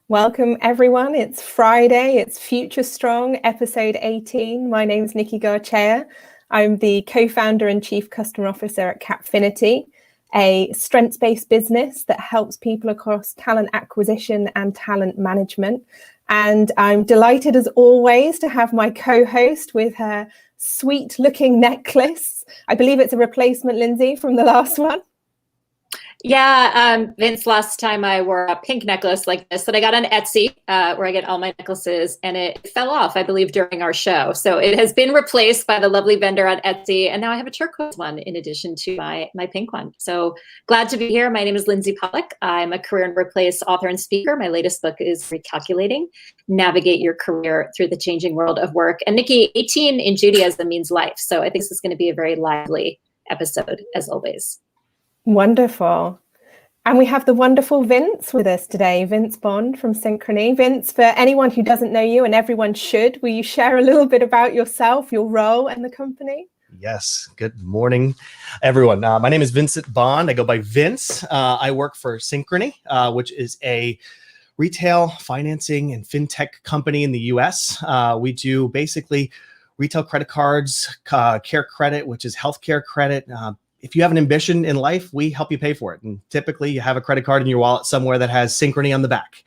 Welcome, everyone. It's Friday. It's Future Strong, episode 18. My name is Nikki Garchea. I'm the co-founder and chief customer officer at Capfinity, a strengths-based business that helps people across talent acquisition and talent management. And I'm delighted, as always, to have my co-host with her sweet-looking necklace. I believe it's a replacement, Lindsay, from the last one. Yeah, Vince, last time I wore a pink necklace like this that I got on Etsy, where I get all my necklaces, and it fell off, I believe, during our show. So it has been replaced by the lovely vendor on Etsy, and now I have a turquoise one in addition to my pink one. So glad to be here. My name is Lindsay Pollock. I'm a career and workplace author and speaker. My latest book is Recalculating, Navigate Your Career Through the Changing World of Work. And Nikki, 18 in Judaism means life. So I think this is going to be a very lively episode, as always. Wonderful. And we have the wonderful Vince with us today, Vincent Bond from Synchrony. Vince, for anyone who doesn't know you, and everyone should, will you share a little bit about yourself, your role and the company? Yes. Good morning, everyone. My name is Vincent Bond. I go by Vince. I work for Synchrony, which is a retail financing and fintech company in the US. We do basically retail credit cards, care credit, which is healthcare credit. If you have an ambition in life, we help you pay for it. And typically you have a credit card in your wallet somewhere that has Synchrony on the back.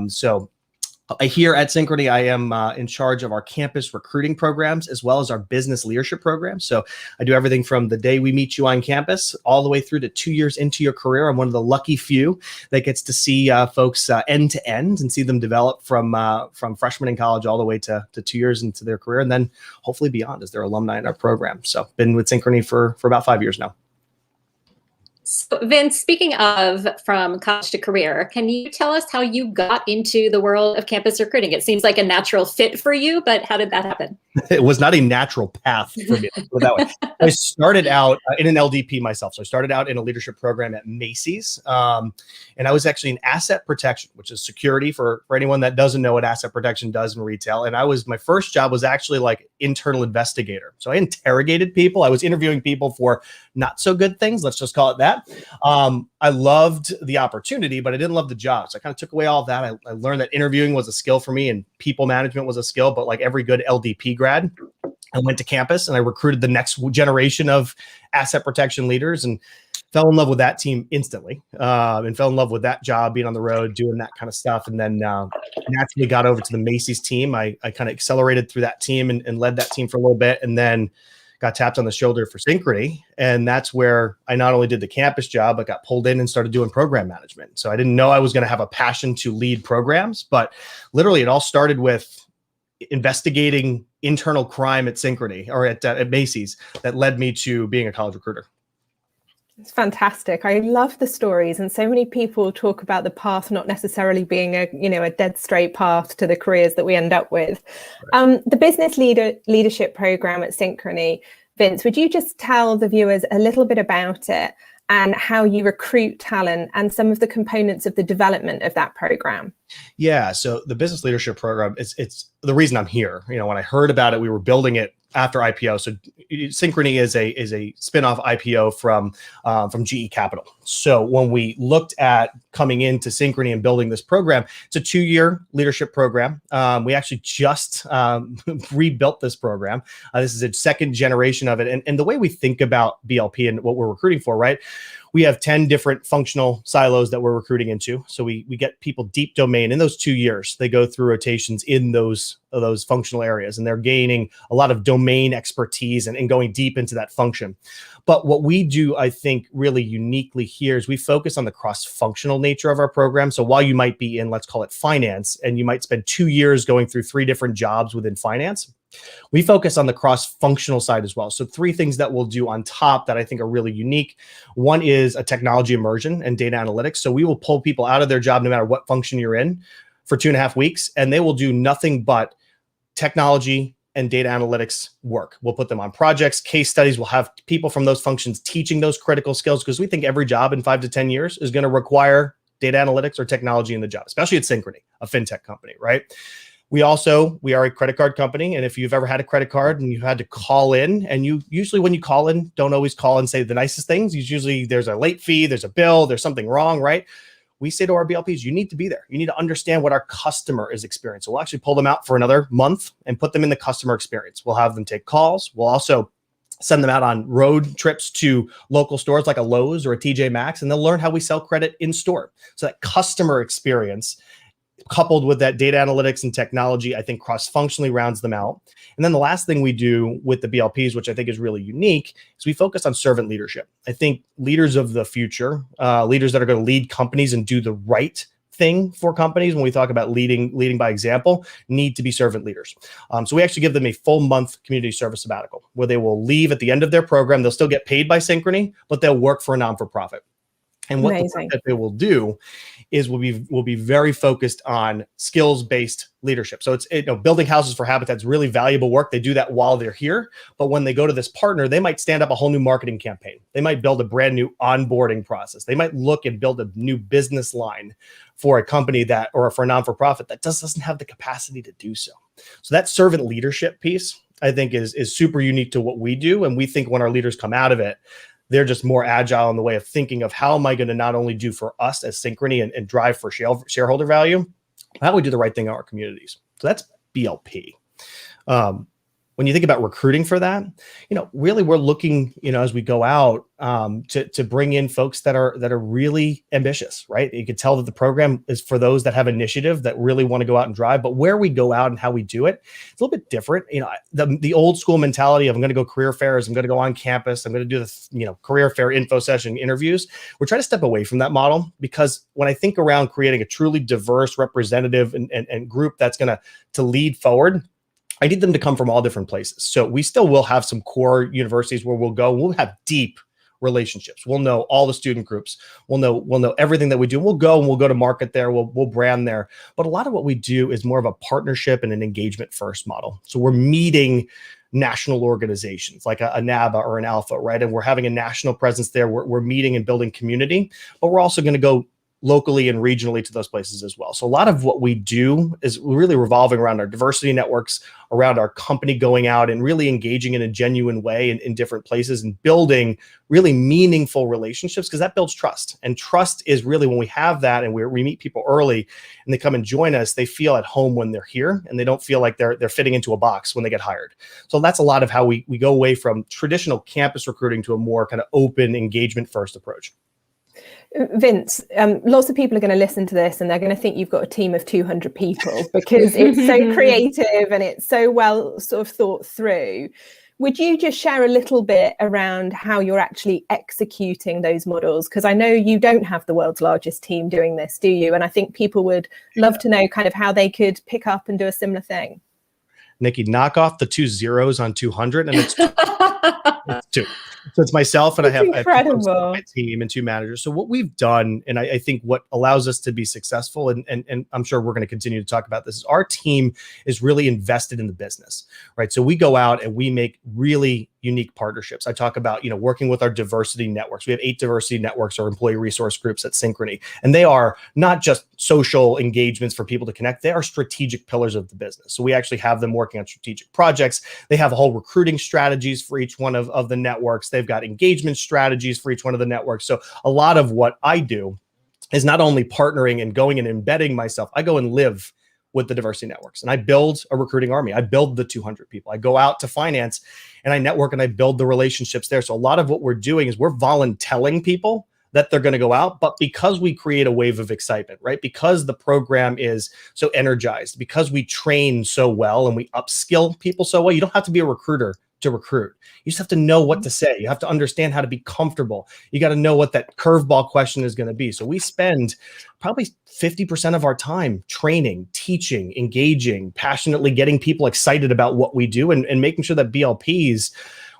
So here at Synchrony, I am in charge of our campus recruiting programs, as well as our business leadership program. So I do everything from the day we meet you on campus all the way through to 2 years into your career. I'm one of the lucky few that gets to see folks end to end and see them develop from freshman in college all the way to 2 years into their career, and then hopefully beyond as their alumni in our program. So been with Synchrony for about 5 years now. So Vince, speaking of from college to career, can you tell us how you got into the world of campus recruiting? It seems like a natural fit for you, but how did that happen? It was not a natural path for me. Let's put it that way. I started out in an LDP myself. So I started out in a leadership program at Macy's. And I was actually in asset protection, which is security for anyone that doesn't know what asset protection does in retail. And my first job was actually like internal investigator. So I interrogated people. I was interviewing people for not so good things. Let's just call it that. I loved the opportunity, but I didn't love the job. So I kind of took away all of that. I learned that interviewing was a skill for me and people management was a skill, but like every good LDP grad, I went to campus and I recruited the next generation of asset protection leaders and fell in love with that team instantly, and fell in love with that job, being on the road, doing that kind of stuff. And then naturally got over to the Macy's team. I kind of accelerated through that team and led that team for a little bit, and then got tapped on the shoulder for Synchrony. And that's where I not only did the campus job, but got pulled in and started doing program management. So I didn't know I was going to have a passion to lead programs, but literally it all started with investigating internal crime at Synchrony or at Macy's that led me to being a college recruiter. It's fantastic. I love the stories, and so many people talk about the path not necessarily being a dead straight path to the careers that we end up with. Right. The business leadership program at Synchrony, Vince, would you just tell the viewers a little bit about it and how you recruit talent and some of the components of the development of that program? Yeah, so the business leadership program, it's the reason I'm here. You know, when I heard about it, we were building it after IPO. So Synchrony is a spinoff IPO from GE Capital. So when we looked at coming into Synchrony and building this program, it's a 2-year leadership program. We actually just rebuilt this program. This is a second generation of it. And the way we think about BLP and what we're recruiting for, right? We have 10 different functional silos that we're recruiting into. So we get people deep domain in those 2 years. They go through rotations in those functional areas, and they're gaining a lot of domain expertise and going deep into that function. But what we do, I think, really uniquely here is we focus on the cross-functional nature of our program. So while you might be in, let's call it finance, and you might spend 2 years going through 3 different jobs within finance, we focus on the cross-functional side as well. So 3 things that we'll do on top that I think are really unique. One is a technology immersion and data analytics. So we will pull people out of their job, no matter what function you're in, for 2.5 weeks, and they will do nothing but technology and data analytics work. We'll put them on projects, case studies. We'll have people from those functions teaching those critical skills, because we think every job in 5 to 10 years is going to require data analytics or technology in the job, especially at Synchrony, a fintech company, right? We are a credit card company. And if you've ever had a credit card and you had to call in, and you usually, when you call in, don't always call and say the nicest things. Usually there's a late fee, there's a bill, there's something wrong, right? we say to our BLPs, you need to be there. You need to understand what our customer is experiencing. We'll actually pull them out for another month and put them in the customer experience. We'll have them take calls. We'll also send them out on road trips to local stores like a Lowe's or a TJ Maxx, and they'll learn how we sell credit in store. So that customer experience, coupled with that data analytics and technology, I think cross-functionally rounds them out. And then the last thing we do with the BLPs, which I think is really unique, is we focus on servant leadership. I think leaders of the future, leaders that are going to lead companies and do the right thing for companies, when we talk about leading by example, need to be servant leaders. So we actually give them a full month community service sabbatical where they will leave at the end of their program. They'll still get paid by Synchrony, but they'll work for a non-for-profit. And what the work that they will do is we'll be very focused on skills-based leadership. So it's building houses for Habitat's really valuable work. They do that while they're here, but when they go to this partner, they might stand up a whole new marketing campaign. They might build a brand new onboarding process. They might look and build a new business line for a company that, or for a non-for-profit that doesn't have the capacity to do so. So that servant leadership piece, I think, is super unique to what we do. And we think when our leaders come out of it, they're just more agile in the way of thinking of how am I going to not only do for us as Synchrony and drive for shareholder value, how do we do the right thing in our communities? So that's BLP. When you think about recruiting for that, really we're looking, as we go out to bring in folks that are really ambitious, right? You can tell that the program is for those that have initiative, that really want to go out and drive, but where we go out and how we do it, it's a little bit different. The old school mentality of I'm going to go career fairs, I'm going to go on campus, I'm going to do the career fair info session interviews. We're trying to step away from that model, because when I think around creating a truly diverse, representative and group that's going to lead forward, I need them to come from all different places. So we still will have some core universities where we'll have deep relationships. We'll know all the student groups. We'll know everything that we do. We'll go to market there. We'll brand there. But a lot of what we do is more of a partnership and an engagement first model. So we're meeting national organizations like a NABA or an Alpha, right? And we're having a national presence there. We're meeting and building community, but we're also going to go locally and regionally to those places as well. So a lot of what we do is really revolving around our diversity networks, around our company going out and really engaging in a genuine way in different places and building really meaningful relationships, because that builds trust. And trust is really when we have that and we meet people early and they come and join us, they feel at home when they're here and they don't feel like they're fitting into a box when they get hired. So that's a lot of how we go away from traditional campus recruiting to a more kind of open engagement first approach. Vince, lots of people are going to listen to this and they're going to think you've got a team of 200 people because it's so creative and it's so well sort of thought through. Would you just share a little bit around how you're actually executing those models? Because I know you don't have the world's largest team doing this, do you? And I think people would love to know kind of how they could pick up and do a similar thing. Nikki, knock off the 2 zeros on 200 and it's 2. It's 2. So it's myself and I have 2 folks on my team and 2 managers. So what we've done, and I think what allows us to be successful, and I'm sure we're going to continue to talk about this, is our team is really invested in the business, right? So we go out and we make really unique partnerships. I talk about, working with our diversity networks. We have 8 diversity networks or employee resource groups at Synchrony. And they are not just social engagements for people to connect. They are strategic pillars of the business. So we actually have them working on strategic projects. They have whole recruiting strategies for each one of the networks. They've got engagement strategies for each one of the networks. So a lot of what I do is not only partnering and going and embedding myself, I go and live with the diversity networks and I build a recruiting army. I build the 200 people. I go out to finance and I network and I build the relationships there. So a lot of what we're doing is we're volunteering people that they're going to go out, but because we create a wave of excitement, right? Because the program is so energized, because we train so well and we upskill people so well, you don't have to be a recruiter to recruit. You just have to know what to say. You have to understand how to be comfortable. You got to know what that curveball question is going to be. So we spend probably 50% of our time training, teaching, engaging, passionately getting people excited about what we do and making sure that BLPs,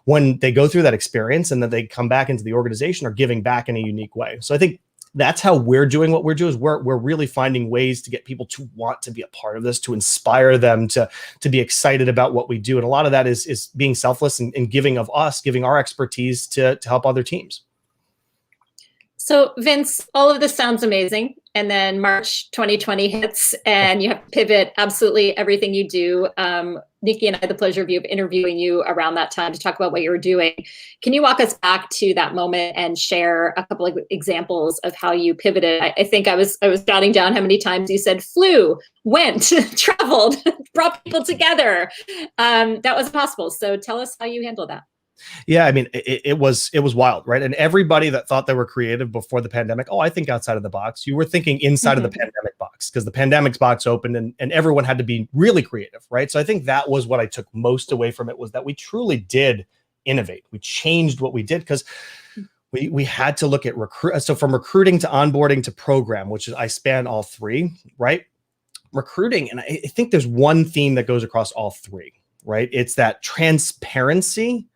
when they go through that experience and that they come back into the organization, are giving back in a unique way. So I think that's how we're doing what we're doing, is we're really finding ways to get people to want to be a part of this, to inspire them to be excited about what we do. And a lot of that is being selfless and giving our expertise to help other teams. So Vince, all of this sounds amazing. And then March 2020 hits and you have to pivot absolutely everything you do. Nikki and I had the pleasure of interviewing you around that time to talk about what you were doing. Can you walk us back to that moment and share a couple of examples of how you pivoted? I think I was jotting down how many times you said flew, went, traveled, brought people together. That was possible. So tell us how you handled that. Yeah, I mean, it was wild, right? And everybody that thought they were creative before the pandemic, oh, I think outside of the box. You were thinking inside of the pandemic box, because the pandemic's box opened and everyone had to be really creative, right? So I think that was what I took most away from it, was that we truly did innovate. We changed what we did, because we had to look at so from recruiting to onboarding to program, which is I span all three, right? Recruiting, and I think there's one theme that goes across all three, right? It's that transparency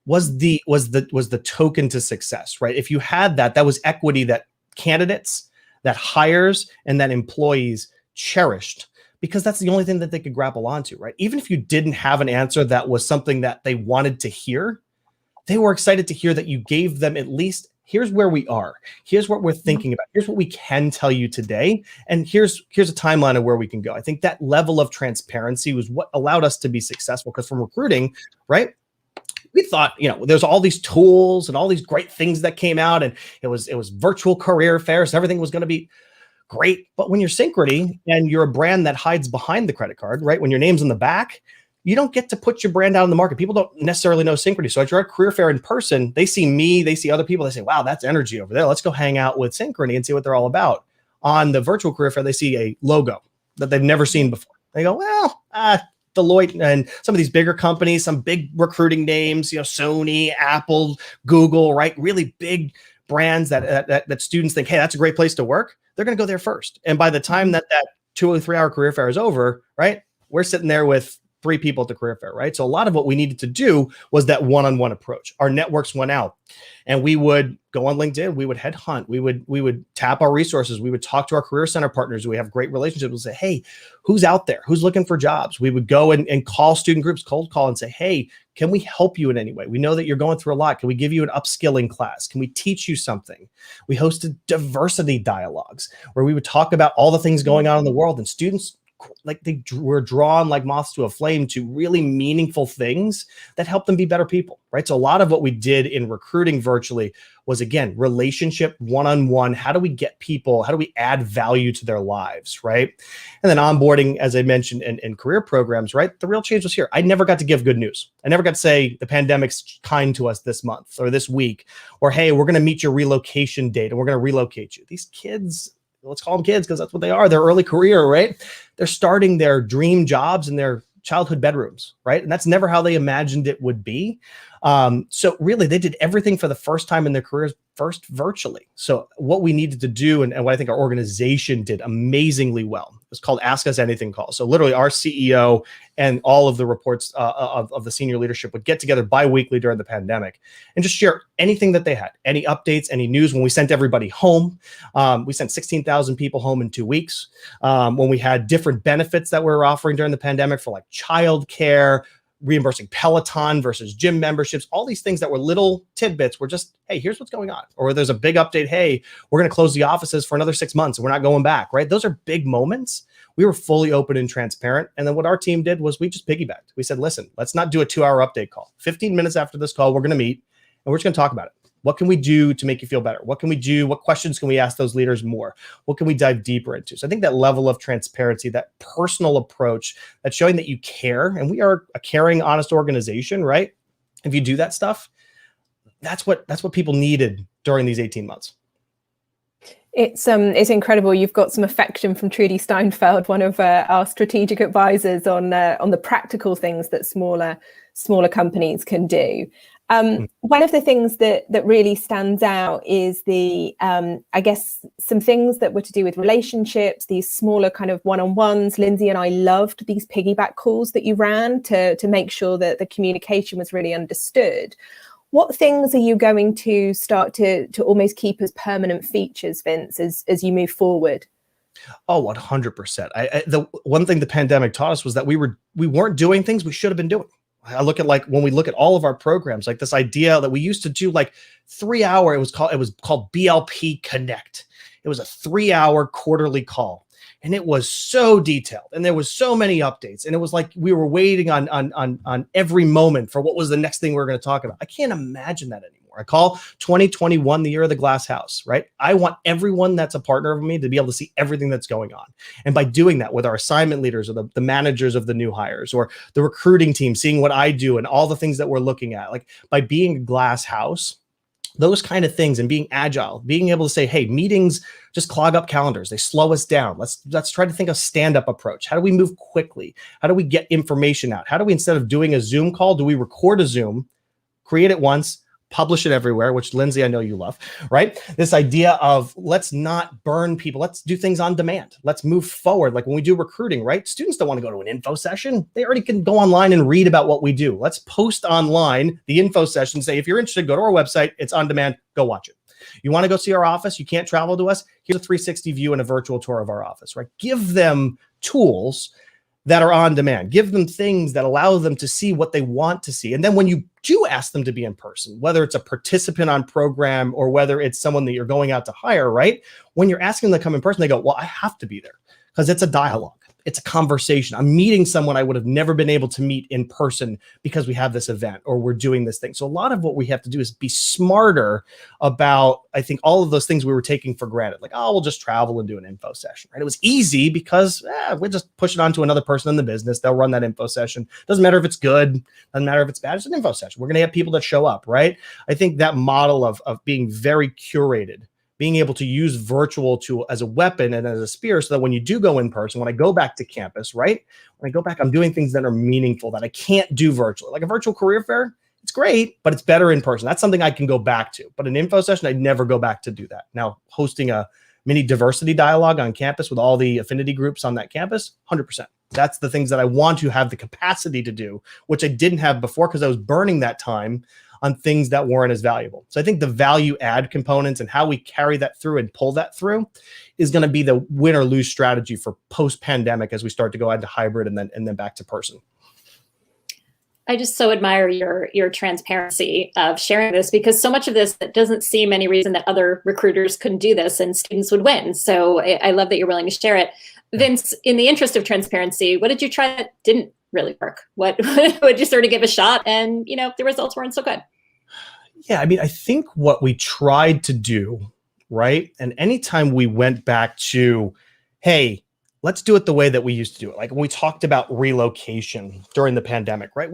was the token to success, right? If you had that, that was equity that candidates, that hires, and that employees cherished, because that's the only thing that they could grapple onto, right? Even if you didn't have an answer that was something that they wanted to hear, they were excited to hear that you gave them at least, here's where we are, here's what we're thinking about, here's what we can tell you today, and here's a timeline of where we can go. I think that level of transparency was what allowed us to be successful, because from recruiting, right, we thought, there's all these tools and all these great things that came out, and it was virtual career fairs. Everything was going to be great. But when you're Synchrony and you're a brand that hides behind the credit card, right? When your name's in the back, you don't get to put your brand out in the market. People don't necessarily know Synchrony. So if you're at a career fair in person, they see me, they see other people, they say, wow, that's energy over there. Let's go hang out with Synchrony and see what they're all about. On the virtual career fair, they see a logo that they've never seen before. They go, well, Deloitte and some of these bigger companies, some big recruiting names, Sony, Apple, Google, right? Really big brands that students think, hey, that's a great place to work. They're going to go there first. And by the time that 2 or 3 hour career fair is over, right, we're sitting there with 3 people at the career fair, right? So a lot of what we needed to do was that one-on-one approach. Our networks went out, and we would go on LinkedIn, we would headhunt, we would tap our resources, we would talk to our career center partners. We have great relationships. We'll say, hey, who's out there? Who's looking for jobs? We would go and call student groups, cold call, and say, hey, can we help you in any way? We know that you're going through a lot. Can we give you an upskilling class? Can we teach you something? We hosted diversity dialogues where we would talk about all the things going on in the world, and students, like, they were drawn like moths to a flame to really meaningful things that help them be better people, right? So a lot of what we did in recruiting virtually was, again, relationship, one-on-one. How do we get people, how do we add value to their lives, right? And then onboarding, as I mentioned, in career programs, right? The real change was here. I never got to give good news. I never got to say the pandemic's kind to us this month or this week, or, hey, we're going to meet your relocation date and we're going to relocate you. These kids, let's call them kids because that's what they are, their early career, right? They're starting their dream jobs in their childhood bedrooms, right? And that's never how they imagined it would be. So really, they did everything for the first time in their careers first virtually. So what we needed to do, and what I think our organization did amazingly well, it's called Ask Us Anything call. So literally our CEO and all of the reports of the senior leadership would get together bi-weekly during the pandemic and just share anything that they had, any updates, any news. When we sent everybody home, we sent 16,000 people home in 2 weeks. When we had different benefits that we were offering during the pandemic for like childcare, reimbursing Peloton versus gym memberships, all these things that were little tidbits were just, hey, here's what's going on. Or there's a big update, hey, we're going to close the offices for another 6 months and we're not going back, right? Those are big moments. We were fully open and transparent. And then what our team did was we just piggybacked. We said, listen, let's not do a 2-hour update call. 15 minutes after this call, we're going to meet and we're just going to talk about it. What can we do to make you feel better? What can we do? What questions can we ask those leaders more? What can we dive deeper into? So I think that level of transparency, that personal approach, that's showing that you care, and we are a caring, honest organization, right? If you do that stuff, that's what people needed during these 18 months. It's incredible. You've got some affection from Trudy Steinfeld, one of our strategic advisors, on the practical things that smaller companies can do. One of the things that really stands out is I guess some things that were to do with relationships, these smaller kind of one-on-ones. Lindsay and I loved these piggyback calls that you ran to make sure that the communication was really understood. What things are you going to start to almost keep as permanent features, Vince, as you move forward? Oh, 100%. The one thing the pandemic taught us was that we weren't doing things we should have been doing. I look at, like, when we look at all of our programs, like this idea that we used to do like 3-hour, it was called BLP Connect. It was a 3-hour quarterly call. And it was so detailed, and there was so many updates, and it was like we were waiting on every moment for what was the next thing we were going to talk about. I can't imagine that anymore. I call 2021 the year of the glass house, right? I want everyone that's a partner of me to be able to see everything that's going on. And by doing that with our assignment leaders or the managers of the new hires or the recruiting team, seeing what I do and all the things that we're looking at, like by being a glass house, those kind of things, and being agile, being able to say, hey, meetings just clog up calendars. They slow us down. Let's try to think of stand-up approach. How do we move quickly? How do we get information out? How do we, instead of doing a Zoom call, do we record a Zoom, create it once, publish it everywhere, which Lindsay, I know you love, right? This idea of let's not burn people. Let's do things on demand. Let's move forward. Like when we do recruiting, right? Students don't want to go to an info session. They already can go online and read about what we do. Let's post online the info session. Say, if you're interested, go to our website. It's on demand. Go watch it. You want to go see our office? You can't travel to us? Here's a 360 view and a virtual tour of our office, right? Give them tools that are on demand. Give them things that allow them to see what they want to see. And then when you do ask them to be in person, whether it's a participant on program or whether it's someone that you're going out to hire, right? When you're asking them to come in person, they go, well, I have to be there because it's a dialogue. It's a conversation. I'm meeting someone I would have never been able to meet in person because we have this event or we're doing this thing. So a lot of what we have to do is be smarter about, I think, all of those things we were taking for granted. Like, oh, we'll just travel and do an info session, right? It was easy because we'll just push it on to another person in the business. They'll run that info session. Doesn't matter if it's good. Doesn't matter if it's bad. It's an info session. We're going to have people that show up, right? I think that model of being very curated, being able to use virtual as a weapon and as a spear, so that when you do go in person, when I go back to campus, right? When I go back, I'm doing things that are meaningful that I can't do virtually. Like a virtual career fair, it's great, but it's better in person. That's something I can go back to. But an info session, I'd never go back to do that. Now, hosting a mini diversity dialogue on campus with all the affinity groups on that campus, 100%. That's the things that I want to have the capacity to do, which I didn't have before because I was burning that time on things that weren't as valuable. So I think the value add components and how we carry that through and pull that through is going to be the win or lose strategy for post-pandemic as we start to go into hybrid and then back to person. I just so admire your transparency of sharing this, because so much of this, that doesn't seem any reason that other recruiters couldn't do this and students would win. So I love that you're willing to share it. Vince, in the interest of transparency, what did you try that didn't really work? What would you sort of give a shot and, the results weren't so good? Yeah, I mean, I think what we tried to do, right? And anytime we went back to, hey, let's do it the way that we used to do it. Like when we talked about relocation during the pandemic, right?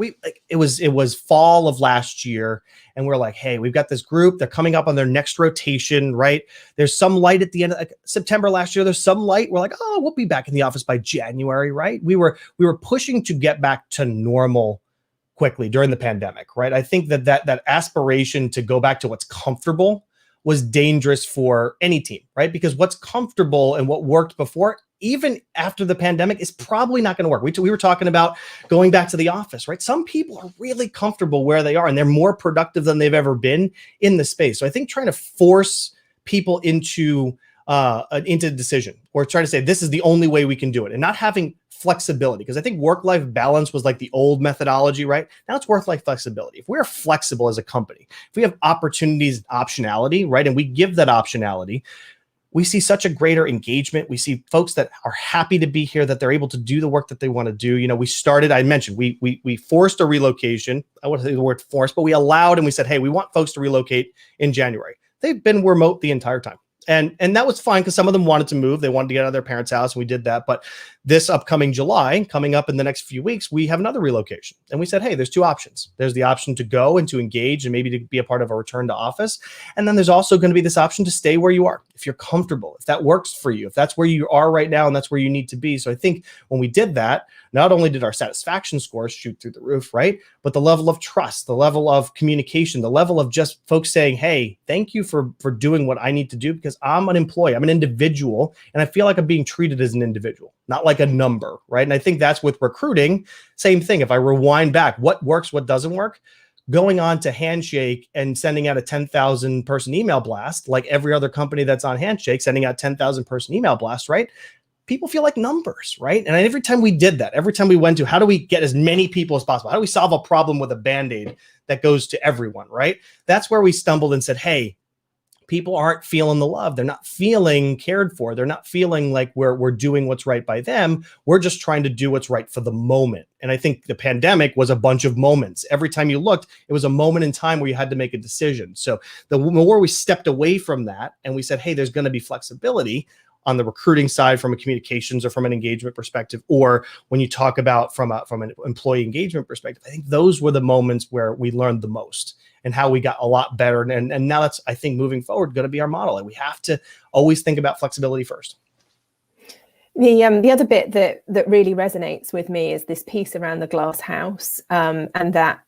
It was fall of last year, and we're like, hey, we've got this group. They're coming up on their next rotation, right? There's some light at the end of September last year. There's some light. We're like, oh, we'll be back in the office by January, right? We were pushing to get back to normal quickly during the pandemic, right? I think that aspiration to go back to what's comfortable was dangerous for any team, right? Because what's comfortable and what worked before, even after the pandemic, is probably not going to work. We were talking about going back to the office, right? Some people are really comfortable where they are and they're more productive than they've ever been in the space. So I think trying to force people into decision, or trying to say this is the only way we can do it, and not having flexibility, because I think work-life balance was like the old methodology, right? Now it's work-life flexibility. If we're flexible as a company, if we have opportunities, optionality, right, and we give that optionality, we see such a greater engagement. We see folks that are happy to be here, that they're able to do the work that they want to do. I mentioned, we forced a relocation. I wouldn't say the word forced, but we allowed, and we said, hey, we want folks to relocate in January. They've been remote the entire time. And that was fine because some of them wanted to move. They wanted to get out of their parents' house, and we did that. But this upcoming July, coming up in the next few weeks, we have another relocation. And we said, hey, there's two options. There's the option to go and to engage and maybe to be a part of a return to office. And then there's also going to be this option to stay where you are, if you're comfortable, if that works for you, if that's where you are right now and that's where you need to be. So I think when we did that, not only did our satisfaction scores shoot through the roof, right? But the level of trust, the level of communication, the level of just folks saying, hey, thank you for doing what I need to do, because I'm an employee, I'm an individual, and I feel like I'm being treated as an individual, not like a number, right? And I think that's with recruiting, same thing. If I rewind back, what works, what doesn't work? Going on to Handshake and sending out a 10,000 person email blast, like every other company that's on Handshake, sending out 10,000 person email blast, right? People feel like numbers, right? And every time we did that, every time we went to, how do we get as many people as possible? How do we solve a problem with a Band-Aid that goes to everyone, right? That's where we stumbled and said, hey, people aren't feeling the love. They're not feeling cared for. They're not feeling like we're doing what's right by them. We're just trying to do what's right for the moment. And I think the pandemic was a bunch of moments. Every time you looked, it was a moment in time where you had to make a decision. So the more we stepped away from that and we said, hey, there's going to be flexibility on the recruiting side from a communications or from an engagement perspective, or when you talk about from an employee engagement perspective, I think those were the moments where we learned the most and how we got a lot better. And now that's, I think, moving forward, going to be our model. And we have to always think about flexibility first. The other bit that really resonates with me is this piece around the glass house, and that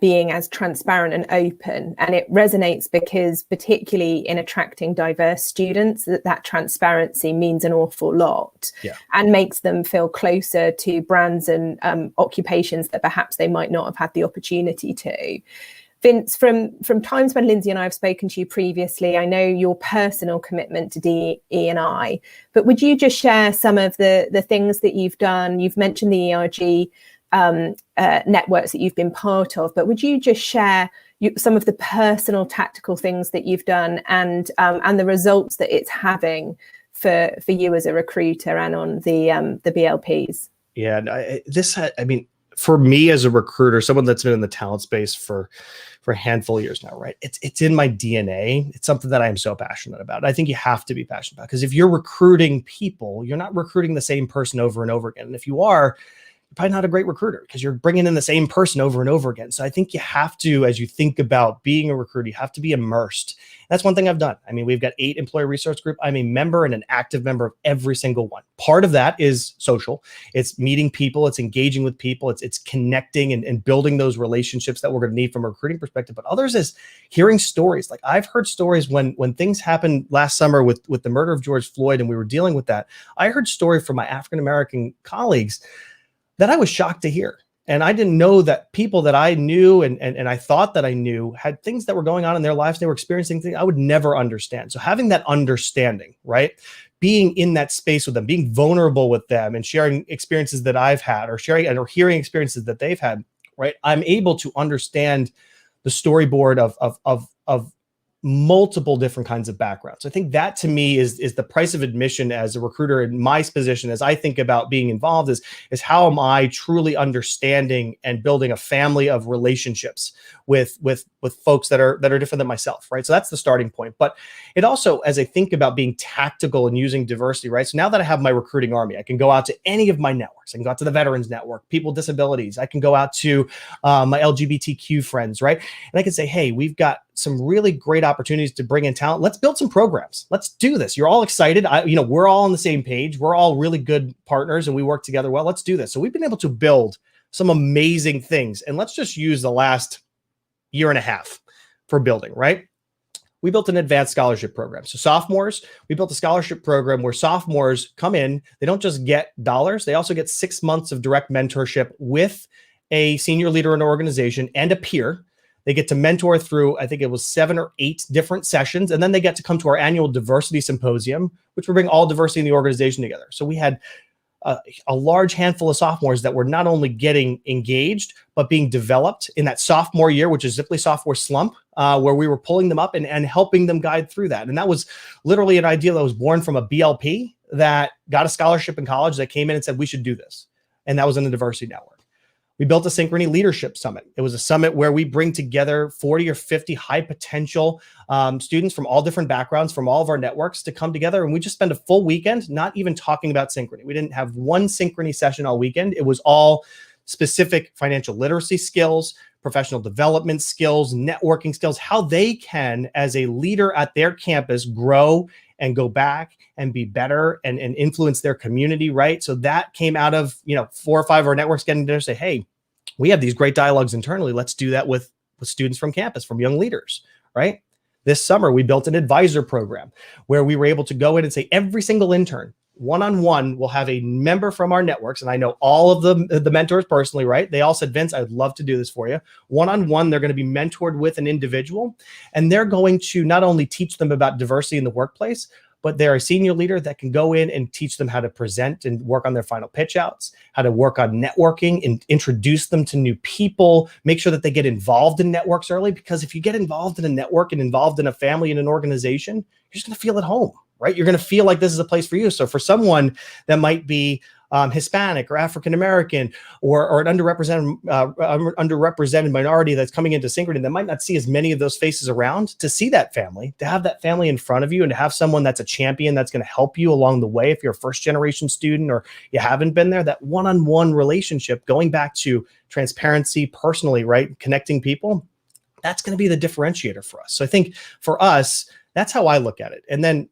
being as transparent and open. And it resonates because particularly in attracting diverse students, that transparency means an awful lot, and makes them feel closer to brands and occupations that perhaps they might not have had the opportunity to. Vince, from times when Lindsay and I have spoken to you previously, I know your personal commitment to DE&I, but would you just share some of the things that you've done? You've mentioned the ERG networks that you've been part of, but would you just share some of the personal tactical things that you've done and the results that it's having for you as a recruiter and on the BLPs? Yeah, I mean, for me as a recruiter, someone that's been in the talent space for a handful of years now, right? It's in my DNA. It's something that I am so passionate about. I think you have to be passionate about, because if you're recruiting people, you're not recruiting the same person over and over again. And if you are, you're probably not a great recruiter because you're bringing in the same person over and over again. So I think you have to, as you think about being a recruiter, you have to be immersed. That's one thing I've done. I mean, we've got 8 employee resource group. I'm a member and an active member of every single one. Part of that is social. It's meeting people. It's engaging with people. It's connecting and building those relationships that we're going to need from a recruiting perspective. But others is hearing stories. Like I've heard stories when things happened last summer with the murder of George Floyd, and we were dealing with that. I heard stories from my African-American colleagues that I was shocked to hear. And I didn't know that people that I knew and I thought that I knew had things that were going on in their lives. They were experiencing things I would never understand. So having that understanding, right? Being in that space with them, being vulnerable with them and sharing experiences that I've had or hearing experiences that they've had, right? I'm able to understand the storyboard of multiple different kinds of backgrounds. So I think that to me is the price of admission as a recruiter in my position, as I think about being involved, is how am I truly understanding and building a family of relationships with folks that are different than myself, right? So that's the starting point. But it also, as I think about being tactical and using diversity, right? So now that I have my recruiting army, I can go out to any of my networks. I can go out to the Veterans Network, people with disabilities. I can go out to my LGBTQ friends, right? And I can say, hey, we've got some really great opportunities to bring in talent. Let's build some programs. Let's do this. You're all excited. We're all on the same page. We're all really good partners and we work together well. Let's do this. So we've been able to build some amazing things. And let's just use the last year and a half for building, right? We built an advanced scholarship program. So sophomores, we built a scholarship program where sophomores come in. They don't just get dollars. They also get 6 months of direct mentorship with a senior leader in an organization and a peer. They get to mentor through, I think it was 7 or 8 different sessions. And then they get to come to our annual diversity symposium, which will bring all diversity in the organization together. So we had a large handful of sophomores that were not only getting engaged, but being developed in that sophomore year, which is Ziply sophomore slump, where we were pulling them up and helping them guide through that. And that was literally an idea that was born from a BLP that got a scholarship in college that came in and said, we should do this. And that was in the diversity network. We built a Synchrony Leadership Summit. It was a summit where we bring together 40 or 50 high potential students from all different backgrounds, from all of our networks to come together. And we just spend a full weekend not even talking about Synchrony. We didn't have one Synchrony session all weekend. It was all specific financial literacy skills, professional development skills, networking skills, how they can, as a leader at their campus, grow and go back and be better and influence their community, right? So that came out of 4 or 5 of our networks getting together and say, hey, we have these great dialogues internally. Let's do that with students from campus, from young leaders, right? This summer, we built an advisor program where we were able to go in and say every single intern, one-on-one, will have a member from our networks. And I know all of the mentors personally, right? They all said, Vince, I'd love to do this for you. One-on-one, they're going to be mentored with an individual. And they're going to not only teach them about diversity in the workplace, but they're a senior leader that can go in and teach them how to present and work on their final pitch outs, how to work on networking and introduce them to new people, make sure that they get involved in networks early, because if you get involved in a network and involved in a family and an organization, you're just going to feel at home, right? You're going to feel like this is a place for you. So for someone that might be Hispanic or African American or an underrepresented minority that's coming into Synchrony that might not see as many of those faces around, to see that family, to have that family in front of you, and to have someone that's a champion that's going to help you along the way if you're a first generation student or you haven't been there, that one-on-one relationship, going back to transparency personally, right? Connecting people, that's going to be the differentiator for us. So I think for us, that's how I look at it. And then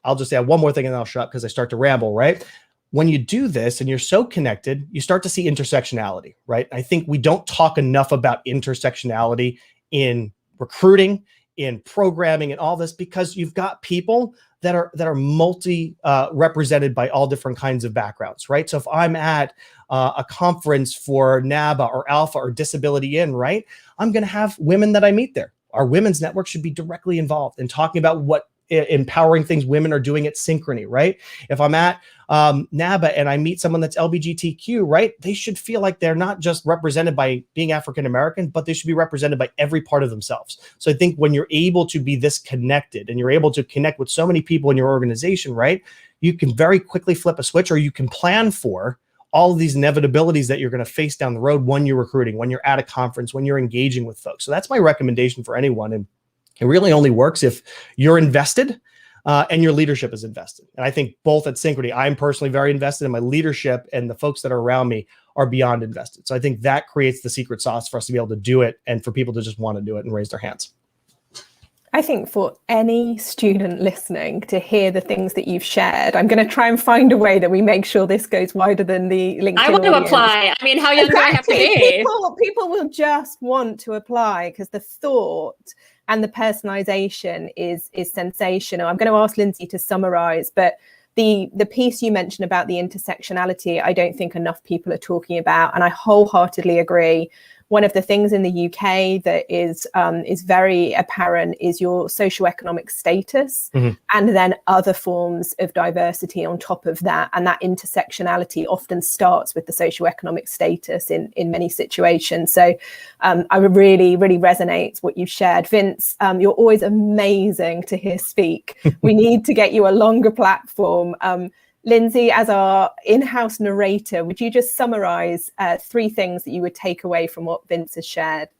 I'll just add one more thing and then I'll shut up because I start to ramble, right? When you do this and you're so connected, you start to see intersectionality, right? I think we don't talk enough about intersectionality in recruiting, in programming, and all this, because you've got people that are multi represented by all different kinds of backgrounds, right? So if I'm at a conference for NABA or Alpha or Disability In, right, I'm going to have women that I meet there. Our women's network should be directly involved in talking about what empowering things women are doing at Synchrony, right? If I'm at NABA and I meet someone that's LGBTQ, right, they should feel like they're not just represented by being African American, but they should be represented by every part of themselves. So I think when you're able to be this connected and you're able to connect with so many people in your organization, right, you can very quickly flip a switch, or you can plan for all of these inevitabilities that you're going to face down the road when you're recruiting, when you're at a conference, when you're engaging with folks. So that's my recommendation for anyone. And it really only works if you're invested and your leadership is invested. And I think both at Synchrony, I'm personally very invested, in my leadership, and the folks that are around me are beyond invested. So I think that creates the secret sauce for us to be able to do it and for people to just want to do it and raise their hands. I think for any student listening to hear the things that you've shared, I'm going to try and find a way that we make sure this goes wider than the LinkedIn I want to audience. apply. I mean, how young do I have to be? People will just want to apply because the thought and the personalization is sensational. I'm going to ask Lindsay to summarize, but the piece you mentioned about the intersectionality, I don't think enough people are talking about, and I wholeheartedly agree. One of the things in the UK that is very apparent is your socioeconomic status, and then other forms of diversity on top of that. And that intersectionality often starts with the socioeconomic status in many situations. So I would really resonate what you shared. Vince, you're always amazing to hear speak. We need to get you a longer platform. Lindsay, as our in-house narrator, would you just summarize 3 things that you would take away from what Vince has shared?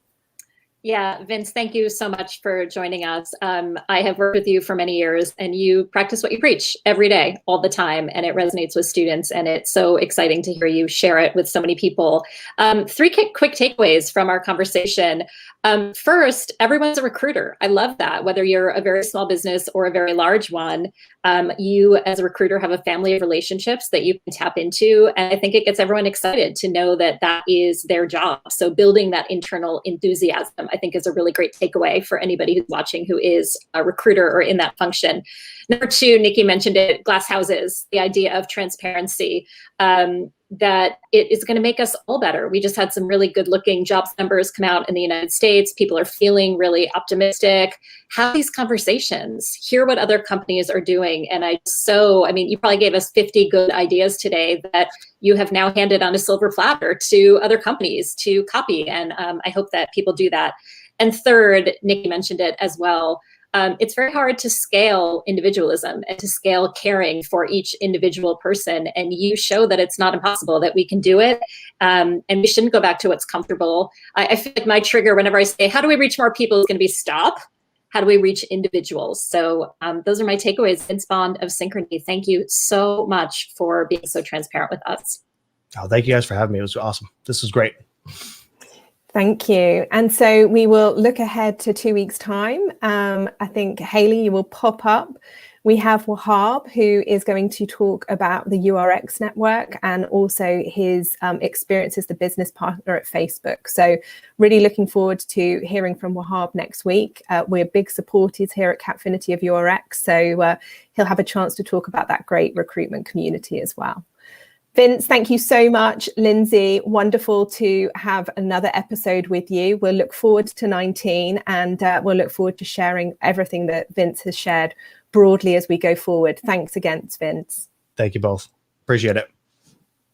Yeah, Vince, thank you so much for joining us. I have worked with you for many years, and you practice what you preach every day, all the time, and it resonates with students, and it's so exciting to hear you share it with so many people. 3 quick takeaways from our conversation. First, everyone's a recruiter. I love that. Whether you're a very small business or a very large one, you as a recruiter have a family of relationships that you can tap into. And I think it gets everyone excited to know that that is their job. So building that internal enthusiasm, I think, is a really great takeaway for anybody who's watching who is a recruiter or in that function. Number 2, Nikki mentioned it, glass houses, the idea of transparency. That it is going to make us all better. We just had some really good looking jobs numbers come out in the United States. People are feeling really optimistic. Have these conversations, hear what other companies are doing. And you probably gave us 50 good ideas today that you have now handed on a silver platter to other companies to copy. And I hope that people do that. And third, Nikki mentioned it as well. It's very hard to scale individualism and to scale caring for each individual person. And you show that it's not impossible, that we can do it. And we shouldn't go back to what's comfortable. I feel like my trigger whenever I say, how do we reach more people, is going to be stop. How do we reach individuals? So those are my takeaways. Vince Bond of Synchrony, thank you so much for being so transparent with us. Oh, thank you guys for having me. It was awesome. This was great. Thank you. And so we will look ahead to 2 weeks' time. I think, Hayley, you will pop up. We have Wahab, who is going to talk about the URX network and also his experience as the business partner at Facebook. So really looking forward to hearing from Wahab next week. We're big supporters here at Capfinity of URX. So he'll have a chance to talk about that great recruitment community as well. Vince, thank you so much. Lindsay, wonderful to have another episode with you. We'll look forward to 19, and we'll look forward to sharing everything that Vince has shared broadly as we go forward. Thanks again, Vince. Thank you both. Appreciate it.